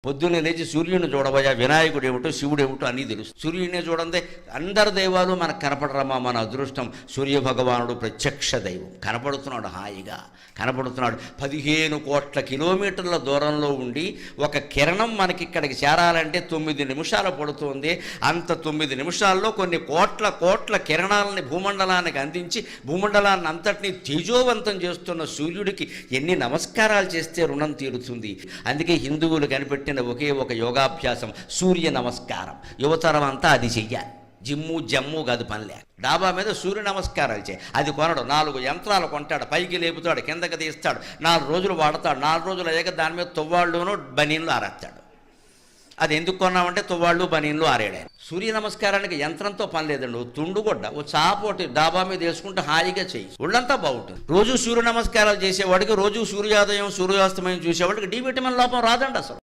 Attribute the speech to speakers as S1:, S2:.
S1: పొద్దున్నే లేచి సూర్యుని చూడబోయా, వినాయకుడు ఏమిటో శివుడు ఏమిటో అన్నీ తెలుసు. సూర్యుడినే చూడందే అందరి దైవాలు మనకు కనపడరమ్మా. మన అదృష్టం సూర్యభగవానుడు ప్రత్యక్ష దైవం. కనపడుతున్నాడు, హాయిగా కనపడుతున్నాడు. 15 కోట్ల కిలోమీటర్ల దూరంలో ఉండి ఒక కిరణం మనకి ఇక్కడికి చేరాలంటే 9 నిమిషాలు పడుతుంది. అంత 9 నిమిషాల్లో కొన్ని కోట్ల కిరణాలని భూమండలానికి అందించి భూమండలాన్ని అంతటినీ తేజోవంతం చేస్తున్న సూర్యుడికి ఎన్ని నమస్కారాలు చేస్తే రుణం తీరుతుంది. అందుకే హిందువులు కనిపెట్టి ఒకే ఒక యోగాభ్యాసం సూర్య నమస్కారం. యువతరం అంతా అది చెయ్యాలి. జమ్ము కాదు పనిలే. డాబా మీద సూర్య నమస్కారాలు చేయి. అది కొనడు, 4 యంత్రాలు కొంటాడు, పైకి లేపుతాడు, కిందకి తీస్తాడు, 4 రోజులు వాడతాడు. 4 రోజులు అయ్యాక దాని మీద తువ్వాళ్ళును బనీన్లు ఆరేస్తాడు. అది ఎందుకు కొన్నామంటే తువ్వాళ్ళు బనీన్లు ఆరేడాయి. సూర్య నమస్కారానికి యంత్రంతో పని లేదండి. ఓ తుండుగొడ్డ, ఓ చాపోటి డాబా మీద వేసుకుంటే హాయిగా చెయ్యి, ఒళ్ళంతా బాగుంటుంది. రోజు సూర్య నమస్కారాలు చేసేవాడికి, రోజు సూర్యోదయం సూర్యాస్తమయం చూసేవాడికి డి విటమిన్ లోపం రాదండి అసలు.